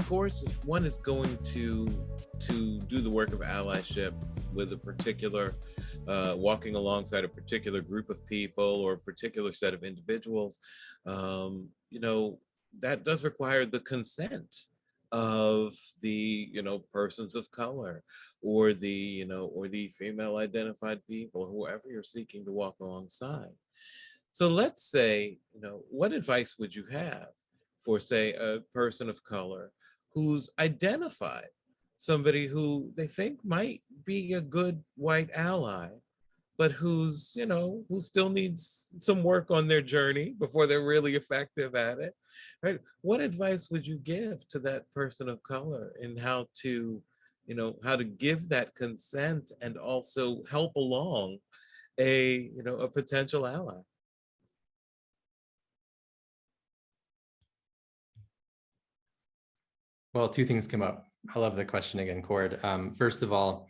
course, if one is going to do the work of allyship with a particular, walking alongside a particular group of people or a particular set of individuals, you know, that does require the consent of the, you know, persons of color, or the, you know, or the female identified people, whoever you're seeking to walk alongside. So let's say, you know, what advice would you have for, say, a person of color who's identified somebody who they think might be a good white ally, but who's, you know, who still needs some work on their journey before they're really effective at it, right? What advice would you give to that person of color in how to, you know, how to give that consent and also help along a, you know, a potential ally? Well, two things come up. I love the question again, Cord. First of all,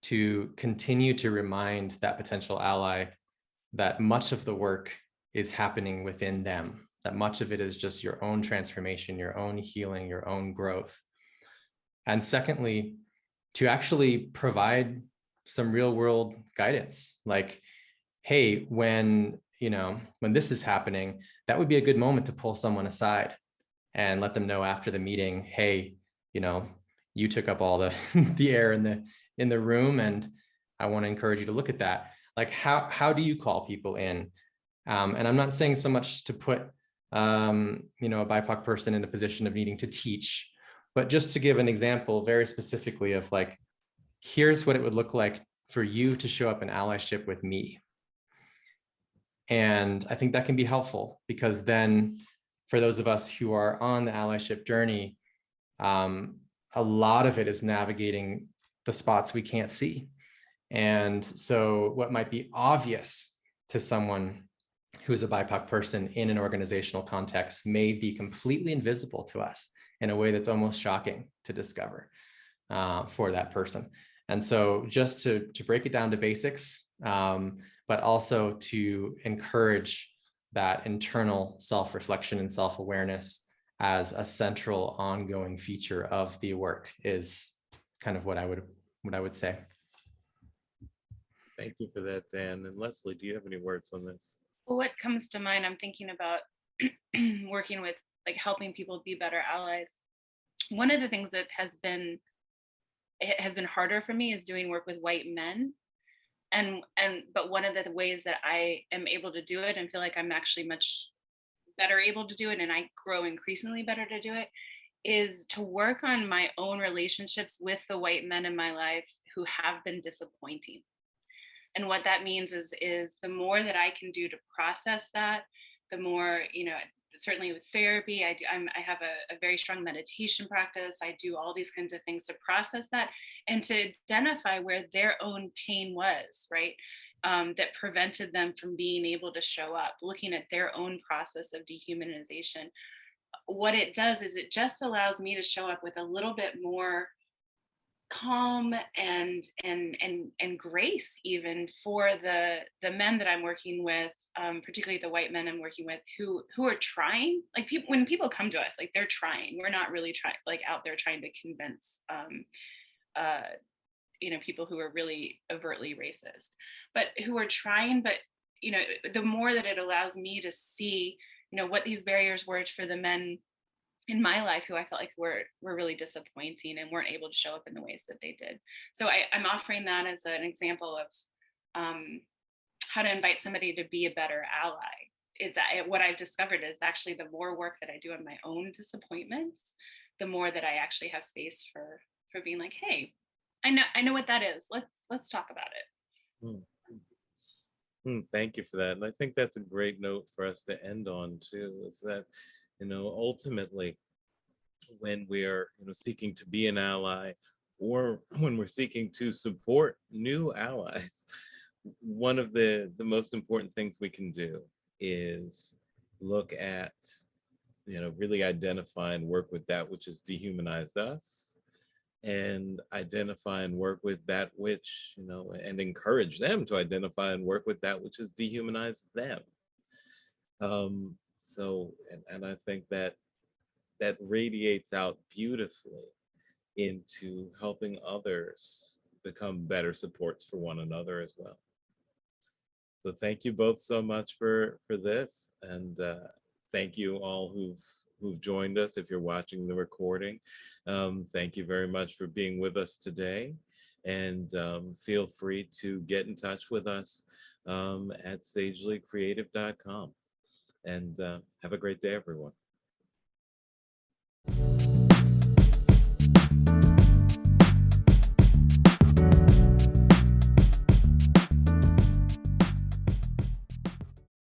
to continue to remind that potential ally that much of the work is happening within them, that much of it is just your own transformation, your own healing, your own growth. And secondly, to actually provide some real world guidance, like, hey, when, you know, when this is happening, that would be a good moment to pull someone aside and let them know after the meeting, hey, you know, you took up all the the air in the room, and I want to encourage you to look at that. Like, how do you call people in? And I'm not saying so much to put you know, a BIPOC person in a position of needing to teach, but just to give an example very specifically of like, here's what it would look like for you to show up in allyship with me. And I think that can be helpful, because then for those of us who are on the allyship journey, a lot of it is navigating the spots we can't see. And so what might be obvious to someone who's a BIPOC person in an organizational context may be completely invisible to us in a way that's almost shocking to discover for that person. And so just to break it down to basics, but also to encourage that internal self-reflection and self-awareness as a central ongoing feature of the work is kind of what I would say. Thank you for that, Dan. And Lesley, do you have any words on this? Well, what comes to mind, I'm thinking about working with, like, helping people be better allies. One of the things that has been harder for me is doing work with white men. But one of the ways that I am able to do it and feel like I'm actually much better able to do it, and I grow increasingly better to do it, is to work on my own relationships with the white men in my life who have been disappointing. And what that means is the more that I can do to process that, the more, you know, certainly with therapy, I have a very strong meditation practice. I do all these kinds of things to process that and to identify where their own pain was, right? That prevented them from being able to show up, looking at their own process of dehumanization. What it does is it just allows me to show up with a little bit more calm and grace, even for the men that I'm working with, particularly the white men I'm working with, who are trying. Like, people, when people come to us, like, they're trying. We're not really trying, like, out there trying to convince you know, people who are really overtly racist, but who are trying. But, you know, the more that it allows me to see, you know, what these barriers were for the men in my life who I felt like were really disappointing and weren't able to show up in the ways that they did. So I'm offering that as an example of how to invite somebody to be a better ally. Is that what I've discovered is actually the more work that I do on my own disappointments, the more that I actually have space for being like, hey, I know what that is. Let's talk about it. Thank you for that. And I think that's a great note for us to end on too, is that, you know, ultimately when we're, you know, seeking to be an ally, or when we're seeking to support new allies, one of the most important things we can do is look at, you know, really identify and work with that which has dehumanized us, and identify and work with that which, you know, and encourage them to identify and work with that which has dehumanized them. So, and I think that that radiates out beautifully into helping others become better supports for one another as well. So thank you both so much for this, and thank you all who've joined us. If you're watching the recording, thank you very much for being with us today, and feel free to get in touch with us at sagelycreative.com. And have a great day, everyone.